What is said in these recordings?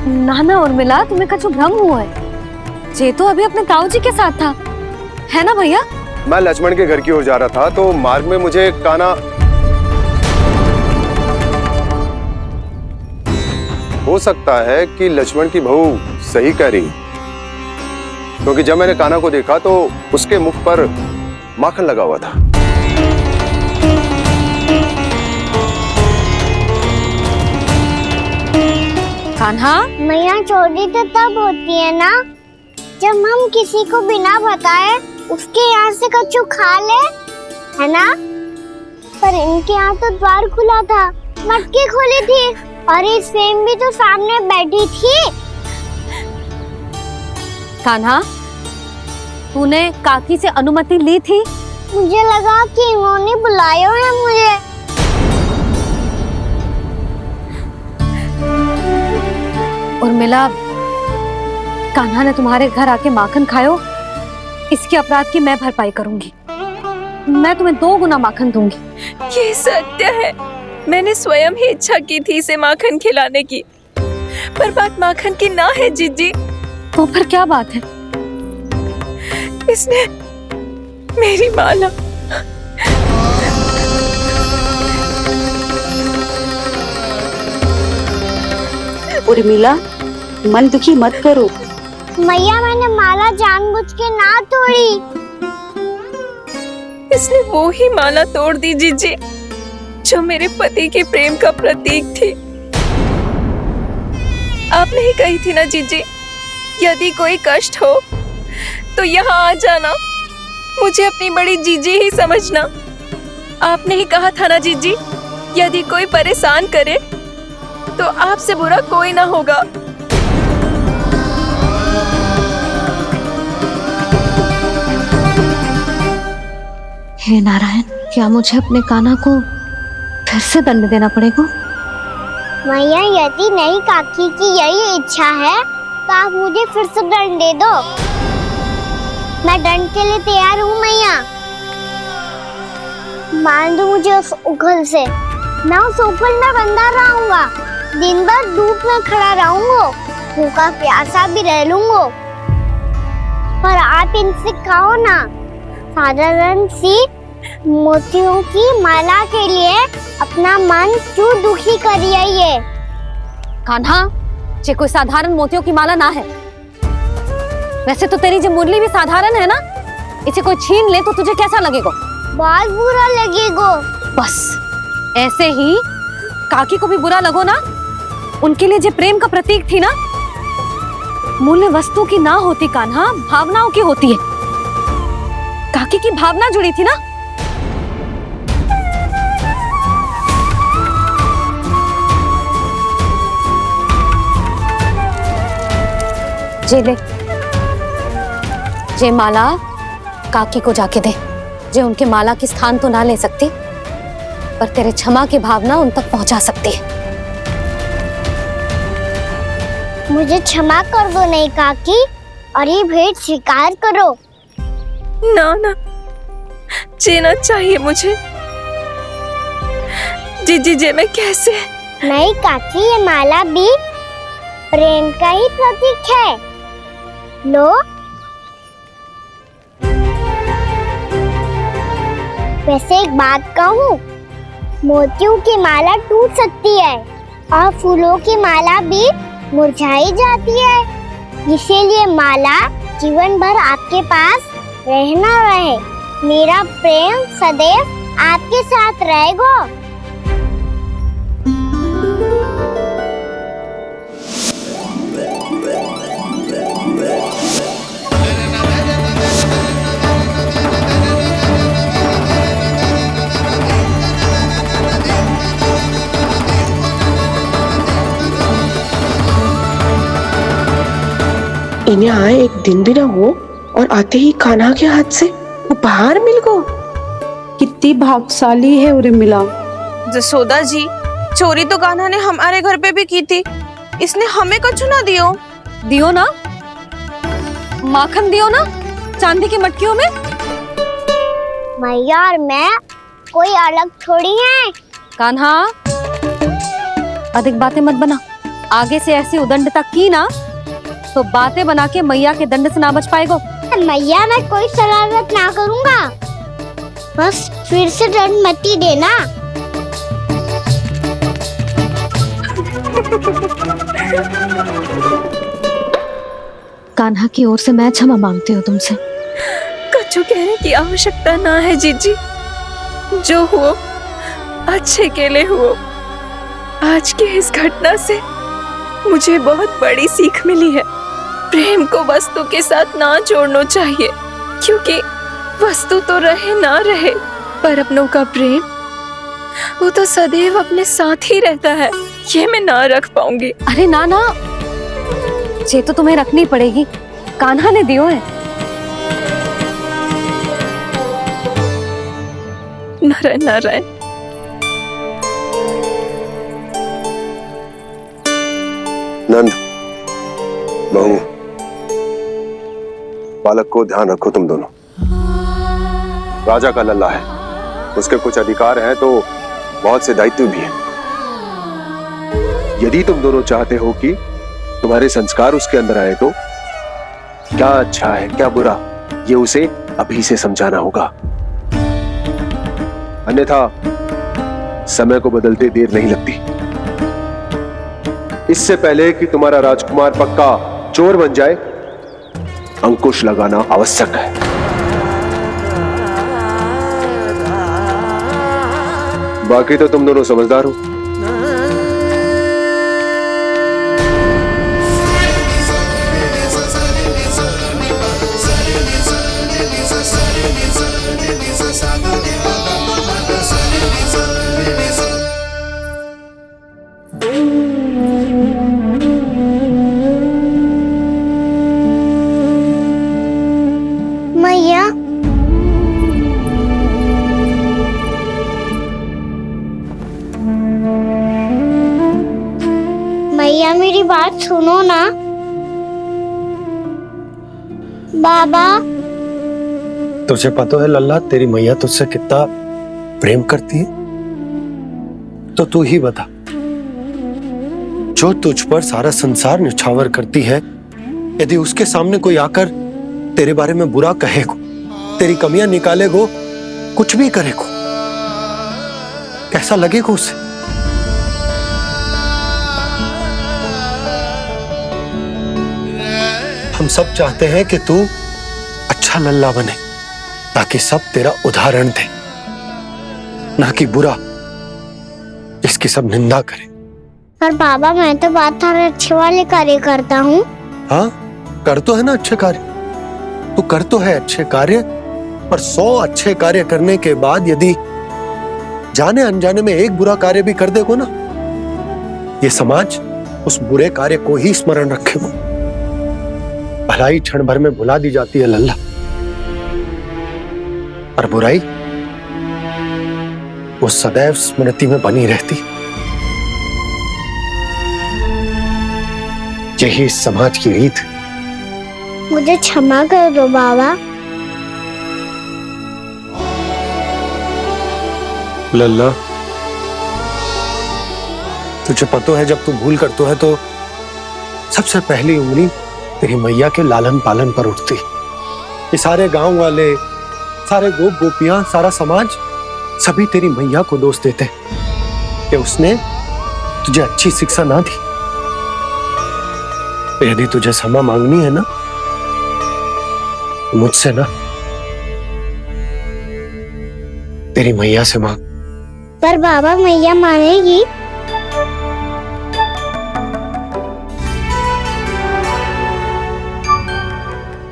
ना ना उर्मिला, तुम्हें कछु भ्रम हुआ है। ये तो अभी अपने ताऊ जी के साथ था, है ना भैया? मैं लक्ष्मण के घर की ओर जा रहा था तो मार्ग में मुझे कान्हा। हो सकता है कि लक्ष्मण की बहू सही कह रही, क्योंकि जब मैंने कान्हा को देखा तो उसके मुख पर माखन लगा हुआ था। कान्हा, मैया चोरी तो तब होती है ना जब हम किसी को बिना बताए उसके यहाँ से कछु खा ले, है ना? पर इनके यहाँ तो द्वार खुला था, मटकी खोली थी और ये सेम भी तो सामने बैठी थी। कान्हा, तूने काकी से अनुमति ली थी? मुझे लगा कि इन्होंने बुलाया है मुझे। उर्मिला, कान्हा ने तुम्हारे घर आके माखन खायो, इसके अपराध की मैं भरपाई करूंगी। मैं तुम्हें 2 गुना माखन दूंगी। ये सत्य है, मैंने स्वयं ही इच्छा की थी इसे माखन खिलाने की, पर बात माखन की ना है जीजी। तो फिर क्या बात है? इसने मेरी माला। उर्मिला, मन दुखी मत करो। मैया, मैंने माला जानबूझ के ना तोड़ी। इसने वो ही माला तोड़ दी जीजी जो मेरे पति के प्रेम का प्रतीक थी। आपने ही कही थी ना जीजी, यदि कोई कष्ट हो तो यहाँ आ जाना, मुझे अपनी बड़ी जीजी ही समझना। आपने ही कहा था ना जीजी, यदि कोई परेशान करे तो आपसे बुरा कोई ना होगा। हे नारायण, क्या मुझे अपने कान्हा को फिर से दंड देना पड़ेगा? मैया, यदि नहीं काकी की यही इच्छा है तो आप मुझे फिर से दंड दे दो। मैं दंड के लिए तैयार हूँ मैया। मान दो मुझे उस उखल से, मैं उस उखल में बंधा रहूंगा, दिन भर धूप में खड़ा रहूंगा, भूखा प्यासा भी रह लूंगा। पर आप इनसे कहो ना, साधारण सी मोतियों की माला के लिए अपना मन क्यों दुखी करिए? कान्हा, ये कोई साधारण मोतियों की माला ना है। वैसे तो तेरी जो मुरली भी साधारण है ना, इसे कोई छीन ले तो तुझे कैसा लगेगा? बहुत बुरा लगेगा। बस ऐसे ही काकी को भी बुरा लगो ना। उनके लिए जो प्रेम का प्रतीक थी ना, मूल्य वस्तु की ना होती कान्हा, भावनाओं की होती है। काकी की भावना जुड़ी थी ना। जे ले, जे माला काकी को जाके दे। जे उनके माला की स्थान तो ना ले सकती, पर तेरे क्षमा की भावना उन तक पहुंचा सकती है। मुझे क्षमा कर दो नहीं काकी, और ये भेंट स्वीकार करो। ना ना, जीना चाहिए मुझे। जीजी जे मैं कैसे? नहीं काकी, ये माला भी प्रेम का ही प्रतीक है। लो। वैसे एक बात कहूँ, मोतियों की माला टूट सकती है और फूलों की माला भी मुरझाई जाती है। इसीलिए माला जीवन भर आपके पास रहना रहे। मेरा प्रेम सदैव आपके साथ रहेगा। इन्हें आए एक दिन भी ना हो और आते ही कान्हा के हाथ से उपहार मिल गो। कितनी भाग्यशाली है उर्मिला। जसोदा जी, चोरी तो कान्हा ने हमारे घर पे भी की थी, इसने हमें कछु ना दियो। दियो ना, माखन दियो ना, चांदी की मटकियों में। मैया और मैं कोई अलग थोड़ी हैं। कान्हा, अधिक बातें मत बना। आगे से ऐसी उदंडता की ना तो बातें बना के मैया के दंड से ना बच पाएगो। मैया मैं कोई शरारत ना करूंगा, बस फिर से दंड मत ही देना। कान्हा की ओर से मैं क्षमा मांगती हूँ तुमसे। कछु कहने की आवश्यकता ना है जीजी, जो हुआ अच्छे के लिए हुआ। आज की इस घटना से मुझे बहुत बड़ी सीख मिली है। प्रेम को वस्तु के साथ ना जोड़ना चाहिए, क्योंकि वस्तु तो रहे ना रहे, पर अपनों का प्रेम वो तो सदैव अपने साथ ही रहता है। ये मैं ना रख पाऊंगी। अरे ना ना, ये तो तुम्हें रखनी पड़ेगी, कान्हा ने दियो है। नारायण नारायण। नंद, बहू, बालक को ध्यान रखो तुम दोनों। राजा का लल्ला है, उसके कुछ अधिकार हैं तो बहुत से दायित्व भी हैं। यदि तुम दोनों चाहते हो कि तुम्हारे संस्कार उसके अंदर आए तो क्या अच्छा है क्या बुरा, ये उसे अभी से समझाना होगा। अन्यथा समय को बदलते देर नहीं लगती। इससे पहले कि तुम्हारा राजकुमार पक्का चोर बन जाए, अंकुश लगाना आवश्यक है। बाकी तो तुम दोनों समझदार हो। मैया मैया मेरी बात सुनो ना। बाबा तुझे पता है लल्ला, तेरी मैया तुझसे कितना प्रेम करती है, तो तू ही बता, जो तुझ पर सारा संसार न्यौछावर करती है, यदि उसके सामने कोई आकर तेरे बारे में बुरा कहेगो, तेरी कमियां निकालेगो, कुछ भी करेगो, कैसा लगेगा उसे? हम सब चाहते हैं कि तू अच्छा लल्ला बने, ताकि सब तेरा उदाहरण दे, ना कि बुरा जिसकी सब निंदा करे। पर बाबा मैं तो बात अच्छे वाले कार्य करता हूँ। हाँ, कर तो है ना अच्छे कार्य, तू कर तो है अच्छे कार्य, पर 100 अच्छे कार्य करने के बाद यदि जाने अनजाने में एक बुरा कार्य भी कर देगो ना, ये समाज उस बुरे कार्य को ही स्मरण रखेगो। भलाई क्षण भर में भुला दी जाती है लल्ला, और बुराई वो सदैव स्मृति में बनी रहती। यही इस समाज की रीत। मुझे क्षमा कर दो बाबा। लल्ला, तुझे पता है जब तू भूल करतो है तो सबसे पहली उंगली तेरी मैया के लालन पालन पर उठती। ये सारे गांव वाले, सारे गोप गोपियां, सारा समाज सभी तेरी मैया को दोष देते कि उसने तुझे अच्छी शिक्षा ना दी। तो यदि तुझे क्षमा मांगनी है ना, मुझसे ना, तेरी मैया से मांग। पर बाबा मैया मानेगी?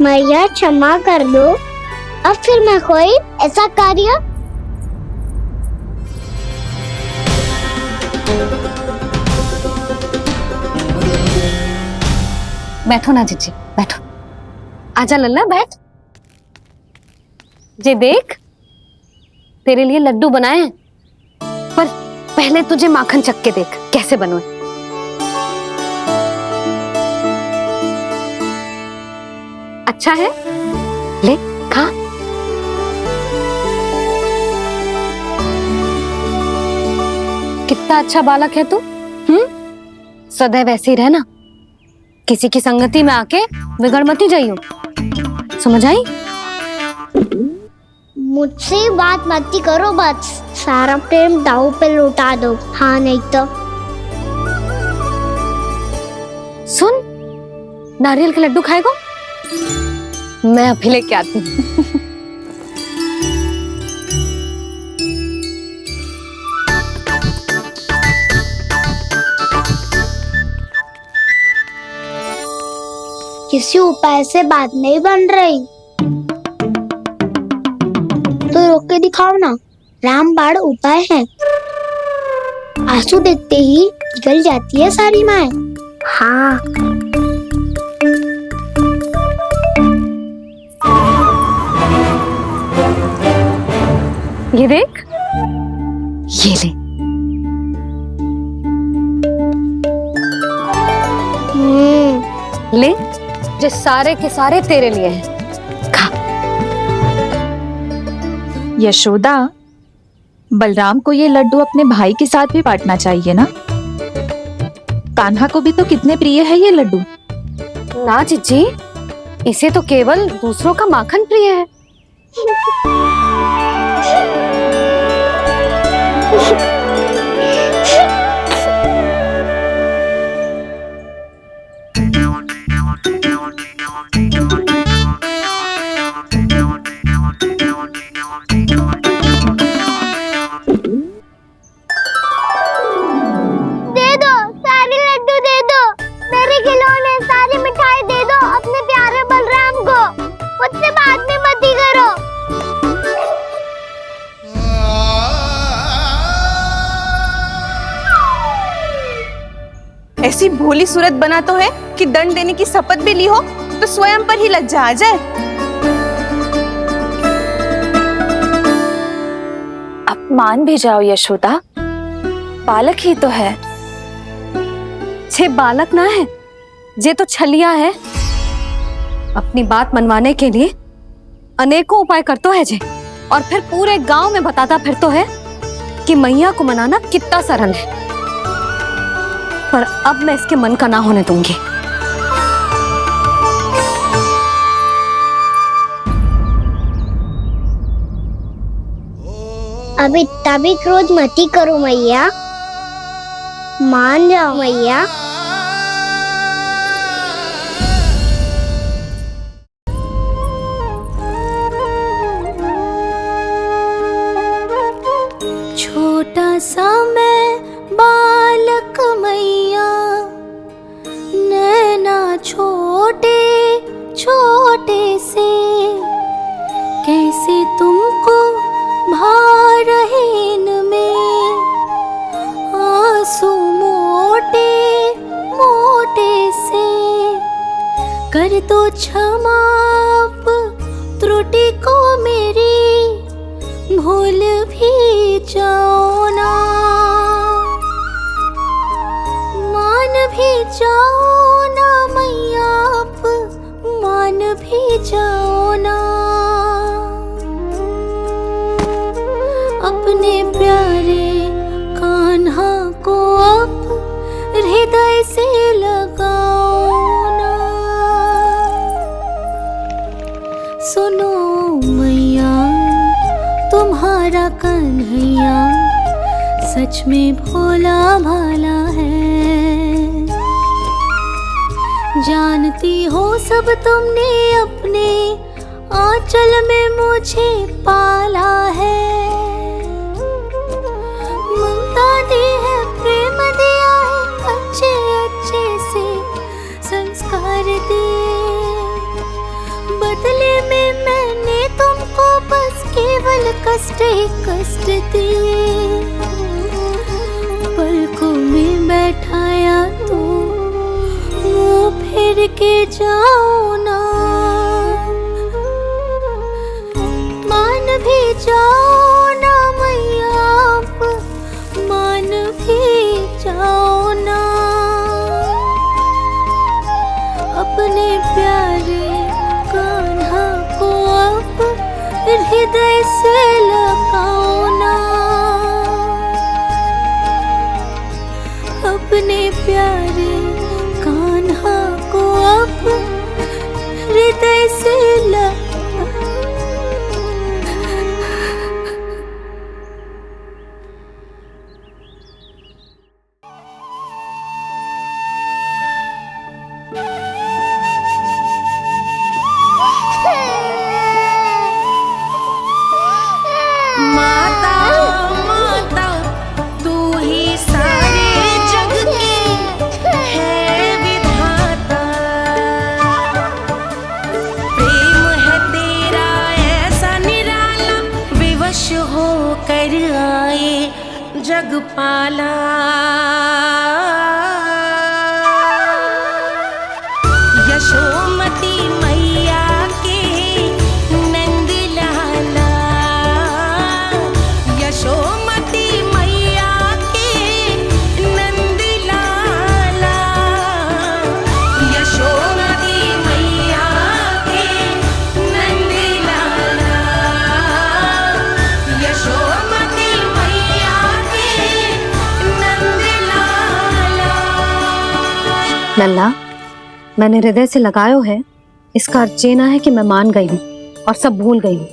मैया क्षमा कर दो, अब फिर मैं कोई ऐसा कार्य। बैठो ना जीजी, बैठो। आजा लल्ला, बैठ। जे देख, तेरे लिए लड्डू बनाए हैं, पर पहले तुझे माखन चख के देख कैसे बनो। अच्छा है, ले खा। कितना अच्छा बालक है तू, सदैव ऐसे ही रहना, किसी की संगति में आके बिगड़ मती जाइयो, समझ आई? मुझसे बात मत करो, बस सारा प्रेम दाव पे लौटा दो। हाँ नहीं तो सुन, नारियल के लड्डू खाएगो? मैं अभी लेके आती हूँ। किसी उपाय से बात नहीं बन रही तो रोक के दिखाओ ना। रामबाण उपाय है, आंसू देखते ही जल जाती है सारी माए। हाँ ये देख, ये ले। ले, जो सारे के सारे तेरे लिए हैं, खा। यशोदा, बलराम को ये लड्डू अपने भाई के साथ भी बांटना चाहिए ना। कान्हा को भी तो कितने प्रिय है ये लड्डू। ना जीजी, इसे तो केवल दूसरों का माखन प्रिय है। दे दो, सारे लड्डू दे दो, मेरे खिलौने, सारी मिठाई दे दो अपने प्यारे बलराम को। मुझसे बात में मत ही करो। ऐसी भोली सूरत बना तो है कि दंड देने की शपथ भी ली हो तो स्वयं पर ही लज्जा आ जाए। अब मान भी जाओ यशोदा, बालक ही तो है। छे बालक ना है, जे तो छलिया है। अपनी बात मनवाने के लिए अनेकों उपाय करतो है जे, और फिर पूरे गांव में बताता फिरतो है कि मैया को मनाना कितना सरल है। पर अब मैं इसके मन का ना होने दूंगी। अब इतना भी क्रोध मत ही करो मैया, मान जाओ मैया। छोटा सा मैं बालक मैया, नैना छोटे छोटे से, कैसे तुमको भा रहे इनमें आंसू मोटे मोटे से। कर दो क्षमा त्रुटि को मेरी, भूल भी जाओ ना, मान भी जाओ ना मैया, आप मान भी जाओ ना। अपने प्यारे कान्हा को अब हृदय से लगाओ ना। सुनो मैया, तुम्हारा कन्हैया सच में भोला भाला है। जानती हो सब तुमने अपने आंचल में मुझे पाला है। ममता दी है, प्रेम दिया है, अच्छे अच्छे से संस्कार दिए। बदले में मैंने तुमको बस केवल कष्ट ही कष्ट दिए। पलकों में बैठाया तो मुंह फेर के जाओ ना, मान भी जाओ ना मैया, आप मान भी जाओ ना। अपने प्यारे कान्हा को अब हृदय से लगाओ ना। अब अपने प्यारे कान्हा को अब हृदय से लगा। माता माता तू ही सारे जग की है विधाता, प्रेम है तेरा ऐसा निराला, विवश होकर आए जग पाला। यशोमती मैया के नंद लाला, यशोमती मैया के नंद लाला, यशोमती मैया के नंद लाला, यशोमती मैया के नंद लाला। लल्ला, मैंने हृदय से लगायो है, इसका अर्थ ये ना है कि मैं मान गई हूँ और सब भूल गई हूँ।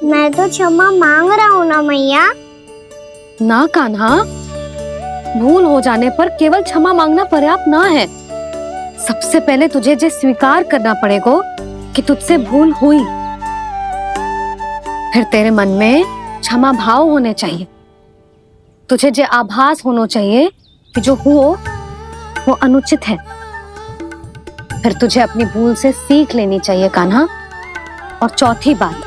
मैं तो क्षमा मांग रहा हूँ ना मैया। ना कान्हा, भूल हो जाने पर केवल क्षमा मांगना पर्याप्त ना है। सबसे पहले तुझे ये स्वीकार करना पड़ेगा कि तुझसे भूल हुई, फिर तेरे मन में क्षमा भाव होने चाहिए। तुझे ये आभास होना चाहिए कि जो हुआ वो अनुचित है। फिर तुझे अपनी भूल से सीख लेनी चाहिए कान्हा। और चौथी बात,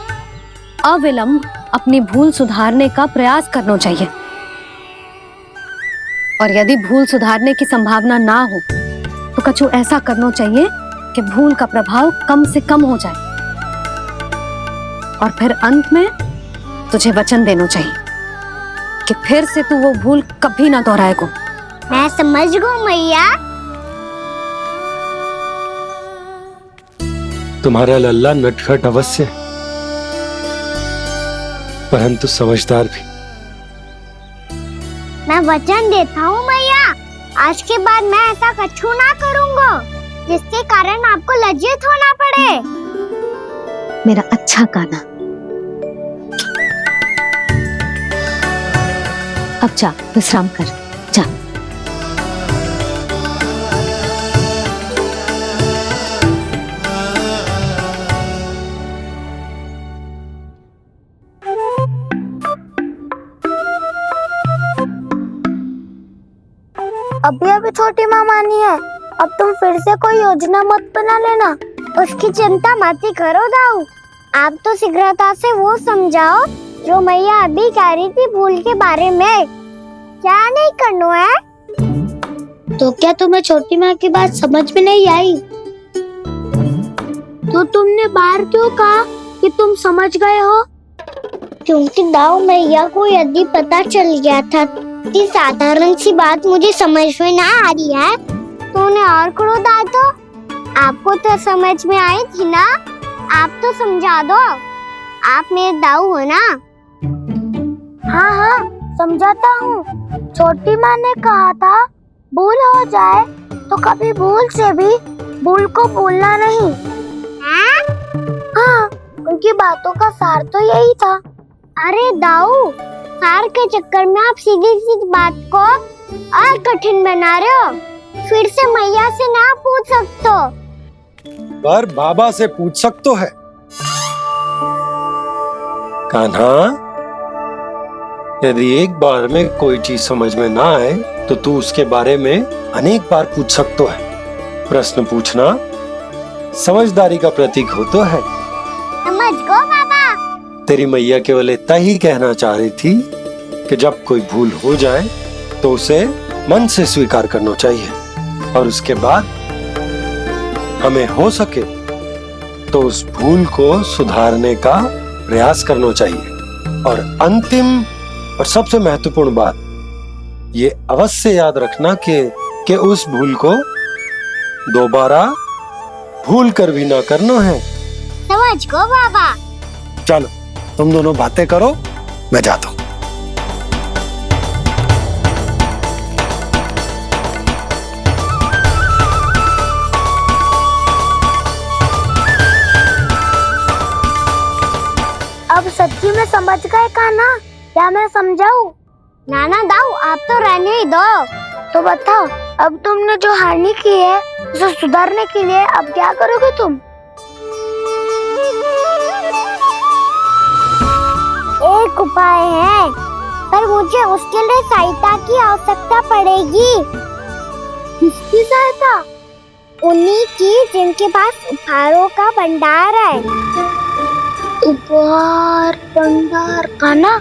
अविलंब अपनी भूल सुधारने का प्रयास करना चाहिए। और यदि भूल सुधारने की संभावना ना हो तो कछु ऐसा करना चाहिए कि भूल का प्रभाव कम से कम हो जाए। और फिर अंत में तुझे वचन देना चाहिए कि फिर से तू वो भूल कभी ना दोहराएगा। मैं समझ गई मैया। तुम्हारा लल्ला नटखट अवश्य है, परंतु समझदार भी। मैं वचन देता हूँ मैया, आज के बाद मैं ऐसा कछु ना करूँगा जिसके कारण आपको लज्जित होना पड़े। मेरा अच्छा कान्हा, अब जा विश्राम कर, जा। अभी अभी छोटी माँ मानी है, अब तुम फिर से कोई योजना मत बना लेना। उसकी चिंता मत ही करो दाऊ। आप तो शीघ्रता से वो समझाओ जो मैया अभी कह रही थी भूल के बारे में। क्या नहीं करना है? तो क्या तुम्हें छोटी माँ की बात समझ में नहीं आई? तो तुमने बाहर क्यों कहा कि तुम समझ गए हो? क्योंकि दाऊ मैया को यदि पता चल गया था कि साधारण सी बात मुझे समझ में ना आ रही है तो उन्हें और क्रोध आया तो आपको तो समझ में आई थी ना। आप तो समझा दो, आप मेरे दाऊ हो ना। हाँ हाँ समझाता हूँ। छोटी माँ ने कहा था भूल हो जाए तो कभी भूल से भी भूल को भूलना नहीं। हाँ उनकी बातों का सार तो यही था। अरे दाऊ, सार के चक्कर में आप सीधी सीधी बात को और कठिन बना रहे हो। फिर से मैया से ना पूछ सकते हो, पर बाबा से पूछ सकते है। कान्हा, यदि एक बार में कोई चीज समझ में ना आए तो तू उसके बारे में अनेक बार पूछ सकते है। प्रश्न पूछना समझदारी का प्रतीक होता है। समझ गो बाबा। तेरी मैया केवल इतना ही कहना चाह रही थी कि जब कोई भूल हो जाए तो उसे मन से स्वीकार करना चाहिए और उसके बाद हमें हो सके तो उस भूल को सुधारने का प्रयास करना चाहिए। और अंतिम और सबसे महत्वपूर्ण बात ये अवश्य याद रखना कि उस भूल को दोबारा भूल कर भी ना करना है। समझ गो बाबा। चलो तुम दोनों बातें करो, मैं जाता हूँ। सच्ची में समझ गए कान्हा, क्या मैं समझाऊं? नाना दाऊ, आप तो रहने ही दो। तो बताओ, अब तुमने जो हानि की है उसे सुधारने के लिए अब क्या करोगे तुम? एक उपाय है, पर मुझे उसके लिए सहायता की आवश्यकता पड़ेगी। किसकी सहायता? उन्हीं की जिनके पास उपहारों का भंडार है। उपहार भंडार? कान्हा,